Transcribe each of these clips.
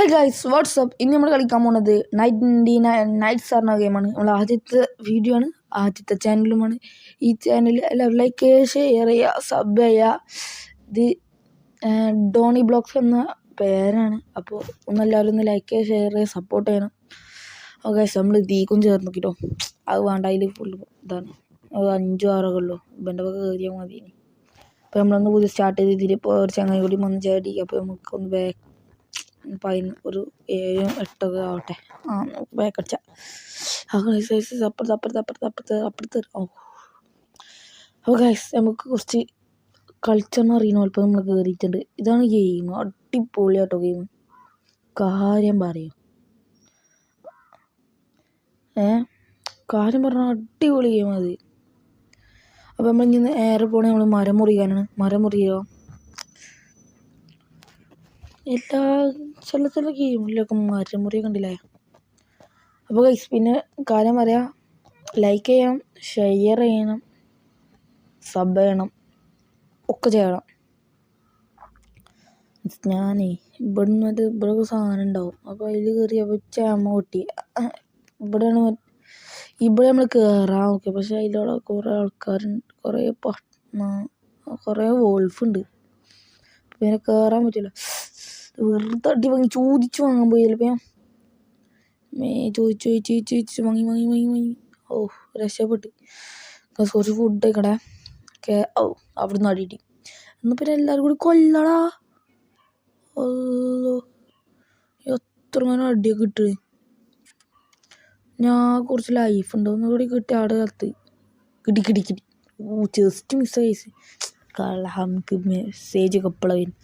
Hi guys WhatsApp. ഇന്ന് നമ്മൾ കളിക്കാൻ പോകുന്നത് നൈറ്റ്സ് പറഞ്ഞ ഗെയിമാണ്. നമ്മൾ ആദ്യത്തെ വീഡിയോ ആണ്, ആദ്യത്തെ ചാനലുമാണ്. ഈ ചാനൽ എല്ലാവരും ലൈക്ക് ചെയ്യുക, ഷെയർ ചെയ്യുക, സബ് ചെയ്യുക. ഇത് ഡോണി ബ്ലോഗ്സ് എന്ന പേരാണ്. അപ്പോൾ ഒന്നെല്ലാവരും ഒന്ന് ലൈക്ക് ചെയ്യുക, ഷെയർ ചെയ്യുക, സപ്പോർട്ട് ചെയ്യണം. ഓ ഗൈസ്, നമ്മൾ തീക്കും ചേർന്ന് നോക്കിട്ടോ. അത് വേണ്ട, അതിൽ ഫുള്ള് ഇതാണ്. അത് 5-6 ഉള്ളൂ. ഇവൻ്റെ ഒക്കെ കയറിയാൽ മതി. അപ്പോൾ നമ്മളൊന്ന് പുതിയ സ്റ്റാർട്ട് ചെയ്തിട്ട് ഇപ്പോൾ ഒരു ചങ്ങായി കൂടി വന്ന് ചാടി. അപ്പോൾ നമുക്കൊന്ന് ഒരു 7-8 ആവട്ടെ. ബാക്കടിച്ച അപ്പുറത്ത്. അപ്പോൾ ഗൈസ്, നമുക്ക് കുറച്ച് കളിച്ചെന്ന് അറിയണ ഇപ്പോൾ നമ്മൾ കയറിയിട്ടുണ്ട്. ഇതാണ് ഗെയിം. അടിപൊളിയാട്ടോ ഗെയിം, കാര്യം പറയും. കാര്യം പറഞ്ഞാൽ അടിപൊളി ഗെയിം അത്. അപ്പോൾ നമ്മൾ ഇനി നേരെ പോണേ നമ്മൾ മരം മുറിയാനാണ്. മരം മുറിയോ ചില ഗെയിമിലൊക്കെ മരം മുറിയ കണ്ടില്ലേ. അപ്പോൾ ഗൈസ്, പിന്നെ കാര്യം പറയാം, ലൈക്ക് ചെയ്യണം, ഷെയർ ചെയ്യണം, സബ് ചെയ്യണം, ഒക്കെ ചെയ്യണം. ഞാനേ ഇവിടെ സാധനം ഉണ്ടാവും. അപ്പോൾ അതിൽ കയറിയപ്പോൾ ചാമ പൊട്ടി. ഇവിടെ നമ്മൾ കയറാൻ നോക്കി, പക്ഷെ അതിലൂടെ കുറേ ആൾക്കാരുണ്ട്, കുറേ വോൾഫുണ്ട്. പിന്നെ കയറാൻ പറ്റില്ല. വെറുതെ അടി വാങ്ങി ചോദിച്ചു വാങ്ങാൻ പോയി. ചിലപ്പോൾ ചോദിച്ചു വാങ്ങി. ഓ, രക്ഷപ്പെട്ട്. കുറച്ച് ഫുഡ് കഴിക്കടേ. അവിടെ നിന്ന് അടിയിട്ടി. എന്നാൽ പിന്നെ എല്ലാവരും കൂടി കൊല്ലടാ. എത്ര നേരം അടിയൊക്കെ ഇട്ട്. ഞാൻ കുറച്ച് ലൈഫ് ഉണ്ട്, ഒന്നുകൂടി കിട്ടി. അവിടെ കത്ത് കിട്ടി. ജസ്റ്റ് മിസ്സായി. നമുക്ക് മെസ്സേജ് ഒക്കെ എപ്പോഴാണ്.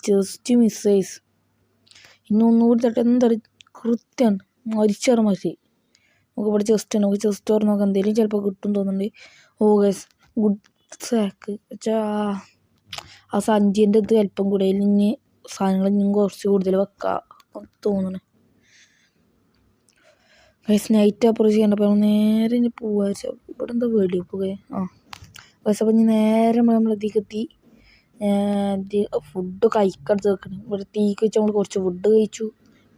ജസ്റ്റ് മിസ്സൈസ്. ഇന്നൊന്നുകൂടി തട്ടെ. എന്താ കൃത്യമാണ് മരിച്ചാറ് മതി. നമുക്ക് ഇവിടെ ചെസ്റ്റ് തുറന്ന് നോക്കാം, എന്തെങ്കിലും ചിലപ്പോൾ കിട്ടും തോന്നുന്നുണ്ട്. ഗൈസ്, ഗുഡ് സാക്ക് വെച്ചാൽ ആ സഞ്ചിൻ്റെ ഇത് അല്പം കൂടെ ഇനി സാധനങ്ങൾ ഇനിയും കുറച്ച് കൂടുതൽ വെക്കാം തോന്നുന്നു. ഗൈസ്, നൈറ്റ് അപ്രോച്ച് ചെയ്യണ്ടപ്പോൾ നേരെ ഇനി പോവാ. ഇവിടെ എന്താ വേടി പോകെ. ഗൈസ്, അപ്പം ഇനി നേരെ നമ്മൾ എത്തി. ഫുഡ് കഴിക്കടുത്ത് വെക്കണം. ഇവിടെ തീക്ക് വെച്ച് നമ്മൾ കുറച്ച് ഫുഡ് കഴിച്ചു.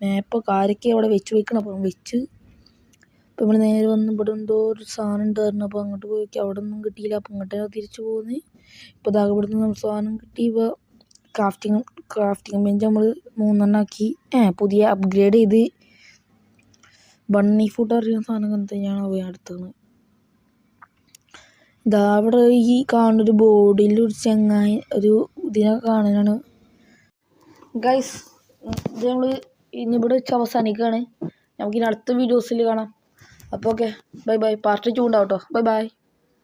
മേപ്പോൾ കാരൊക്കെ അവിടെ വെച്ച് വയ്ക്കണം. അപ്പം ഇപ്പം നമ്മൾ നേരെ വന്ന് ഇവിടെ എന്തോ ഒരു സാധനം ഉണ്ടായിരുന്നു. അപ്പോൾ അങ്ങോട്ട് പോയി നോക്കി, അവിടെ ഒന്നും കിട്ടിയില്ല. അപ്പം ഇങ്ങോട്ട് തിരിച്ചു പോകുന്നു. ഇപ്പോൾ ഇതാകെ ഇവിടെ നിന്ന് സാധനം കിട്ടി. ഇപ്പോൾ ക്രാഫ്റ്റിംഗ് ബെഞ്ച് നമ്മൾ 3 ആക്കി. പുതിയ അപ്ഗ്രേഡ് ചെയ്ത് ബണ്ണി ഫുഡ് അറിയുന്ന സാധനം എന്തെയാണ് പോയി അടുത്തത്. ഇതാ അവിടെ ഈ കാണുന്നൊരു ബോർഡിൽ ഒരു ചങ്ങായി ഒരു ഇതിനെ കാണാനാണ്. ഗൈസ്, ഇത് നമ്മൾ ഇന്നിവിടെ വെച്ച് അവസാനിക്കുകയാണ്. നമുക്കിനി അടുത്ത വീഡിയോസിൽ കാണാം. അപ്പോൾ ഓക്കെ, ബൈ. പാർട്ട് 2 ഉണ്ടാവും കേട്ടോ. ബൈ.